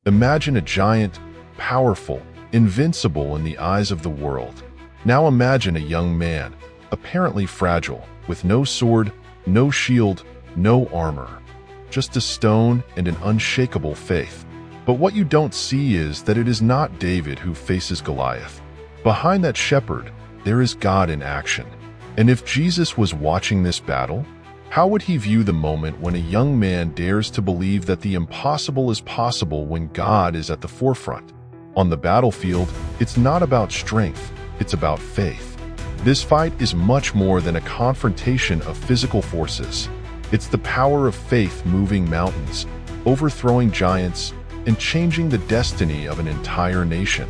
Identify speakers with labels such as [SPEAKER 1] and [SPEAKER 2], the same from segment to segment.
[SPEAKER 1] Imagine a giant, powerful, invincible in the eyes of the world. Now imagine a young man, apparently fragile, with no sword, no shield, no armor, just a stone and an unshakable faith. But what you don't see is that it is not David who faces Goliath. Behind that shepherd, there is God in action. And if Jesus was watching this battle, how would he view the moment when a young man dares to believe that the impossible is possible when God is at the forefront? On the battlefield, it's not about strength, it's about faith. This fight is much more than a confrontation of physical forces. It's the power of faith moving mountains, overthrowing giants, and changing the destiny of an entire nation.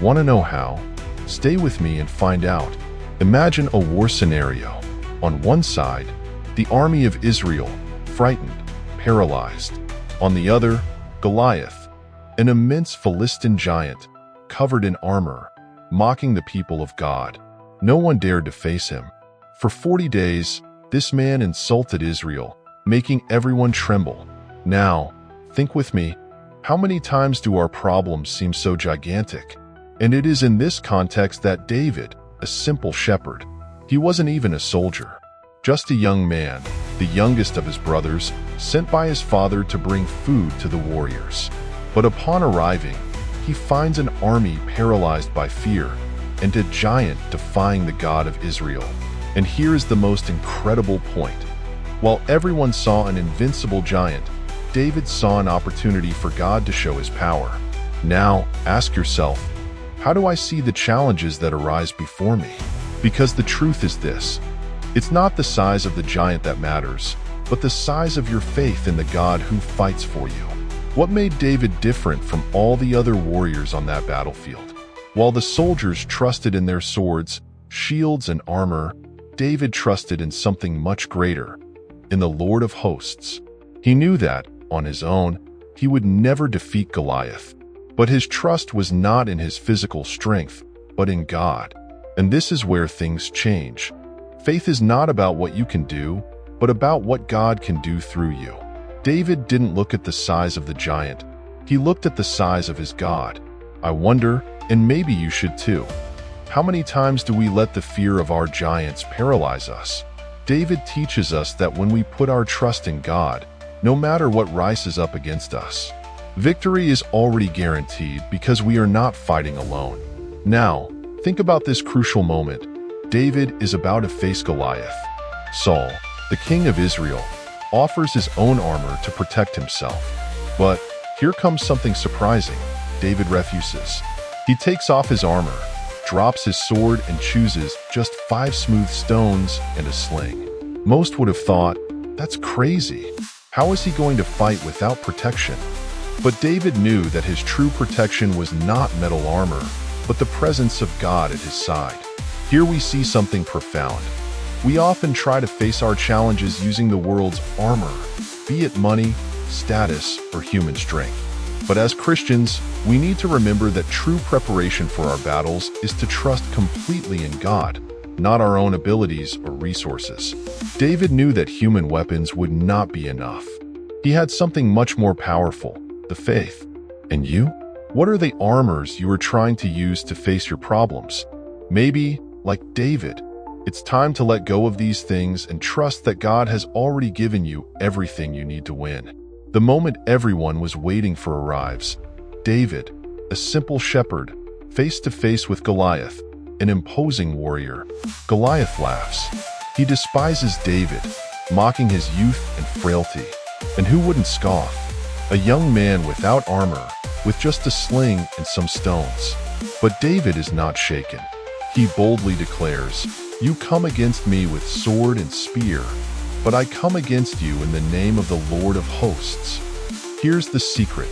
[SPEAKER 1] Want to know how? Stay with me and find out. Imagine a war scenario. On one side, the army of Israel, frightened, paralyzed. On the other, Goliath, an immense Philistine giant, covered in armor, mocking the people of God. No one dared to face him. For 40 days, this man insulted Israel, making everyone tremble. Now, think with me, how many times do our problems seem so gigantic? And it is in this context that David, a simple shepherd, he wasn't even a soldier, just a young man, the youngest of his brothers, sent by his father to bring food to the warriors. But upon arriving, he finds an army paralyzed by fear and a giant defying the God of Israel. And here is the most incredible point. While everyone saw an invincible giant, David saw an opportunity for God to show his power. Now, ask yourself, how do I see the challenges that arise before me? Because the truth is this: it's not the size of the giant that matters, but the size of your faith in the God who fights for you. What made David different from all the other warriors on that battlefield? While the soldiers trusted in their swords, shields, and armor, David trusted in something much greater, in the Lord of hosts. He knew that, on his own, he would never defeat Goliath. But his trust was not in his physical strength, but in God. And this is where things change. Faith is not about what you can do, but about what God can do through you. David didn't look at the size of the giant. He looked at the size of his God. I wonder, and maybe you should too, how many times do we let the fear of our giants paralyze us? David teaches us that when we put our trust in God, no matter what rises up against us, victory is already guaranteed because we are not fighting alone. Now, think about this crucial moment. David is about to face Goliath. Saul, the king of Israel, offers his own armor to protect himself. But here comes something surprising. David refuses. He takes off his armor, drops his sword, and chooses just 5 smooth stones and a sling. Most would have thought, that's crazy. How is he going to fight without protection? But David knew that his true protection was not metal armor, but the presence of God at his side. Here we see something profound. We often try to face our challenges using the world's armor, be it money, status, or human strength. But as Christians, we need to remember that true preparation for our battles is to trust completely in God, not our own abilities or resources. David knew that human weapons would not be enough. He had something much more powerful, the faith. And you? What are the armors you are trying to use to face your problems? Maybe, like David, it's time to let go of these things and trust that God has already given you everything you need to win. The moment everyone was waiting for arrives. David, a simple shepherd, face to face with Goliath, an imposing warrior. Goliath laughs. He despises David, mocking his youth and frailty. And who wouldn't scoff? A young man without armor, with just a sling and some stones. But David is not shaken. He boldly declares, "You come against me with sword and spear, but I come against you in the name of the Lord of hosts." Here's the secret.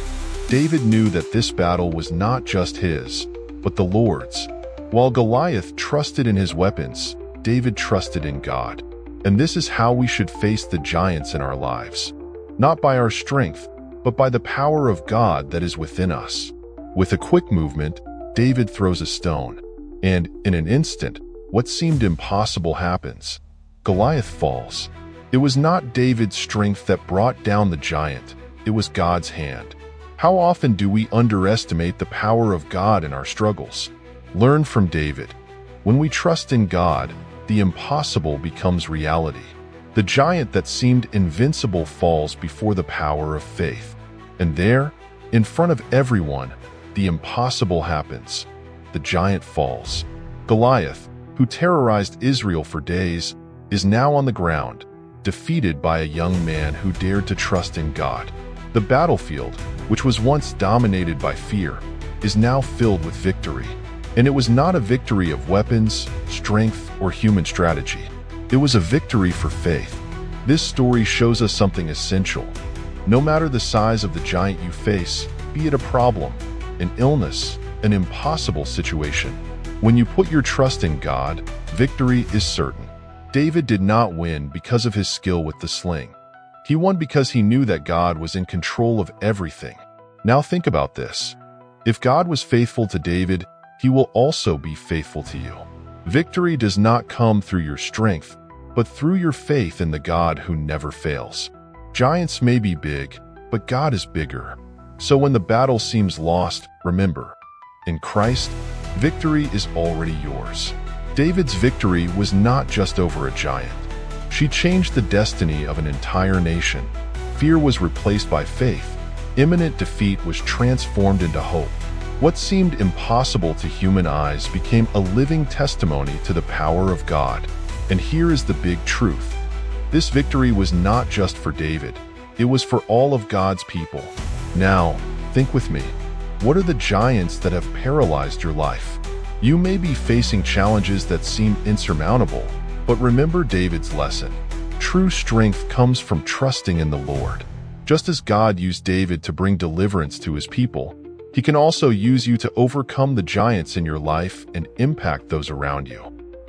[SPEAKER 1] David knew that this battle was not just his, but the Lord's. While Goliath trusted in his weapons, David trusted in God. And this is how we should face the giants in our lives. Not by our strength, but by the power of God that is within us. With a quick movement, David throws a stone. And in an instant, what seemed impossible happens. Goliath falls. It was not David's strength that brought down the giant. It was God's hand. How often do we underestimate the power of God in our struggles? Learn from David. When we trust in God, the impossible becomes reality. The giant that seemed invincible falls before the power of faith. And there, in front of everyone, the impossible happens. The giant falls. Goliath, who terrorized Israel for days, is now on the ground, defeated by a young man who dared to trust in God. The battlefield, which was once dominated by fear, is now filled with victory. And it was not a victory of weapons, strength, or human strategy. It was a victory for faith. This story shows us something essential. No matter the size of the giant you face, be it a problem, an illness, an impossible situation, when you put your trust in God, victory is certain. David did not win because of his skill with the sling. He won because he knew that God was in control of everything. Now think about this. If God was faithful to David, He will also be faithful to you. Victory does not come through your strength, but through your faith in the God who never fails. Giants may be big, but God is bigger. So when the battle seems lost, remember, in Christ, victory is already yours. David's victory was not just over a giant. She changed the destiny of an entire nation. Fear was replaced by faith. Imminent defeat was transformed into hope. What seemed impossible to human eyes became a living testimony to the power of God. And here is the big truth. This victory was not just for David. It was for all of God's people. Now, think with me. What are the giants that have paralyzed your life? You may be facing challenges that seem insurmountable, but remember David's lesson. True strength comes from trusting in the Lord. Just as God used David to bring deliverance to his people, He can also use you to overcome the giants in your life and impact those around you.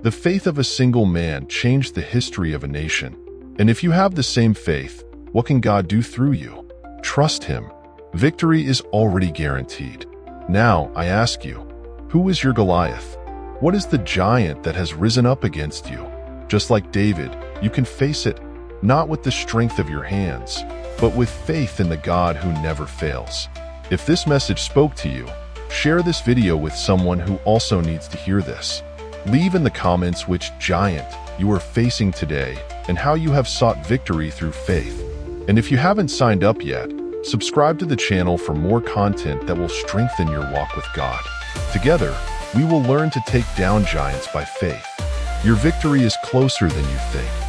[SPEAKER 1] The faith of a single man changed the history of a nation. And if you have the same faith, what can God do through you? Trust Him. Victory is already guaranteed. Now, I ask you, who is your Goliath? What is the giant that has risen up against you? Just like David, you can face it, not with the strength of your hands, but with faith in the God who never fails. If this message spoke to you, share this video with someone who also needs to hear this. Leave in the comments which giant you are facing today and how you have sought victory through faith. And if you haven't signed up yet, subscribe to the channel for more content that will strengthen your walk with God. Together, we will learn to take down giants by faith. Your victory is closer than you think.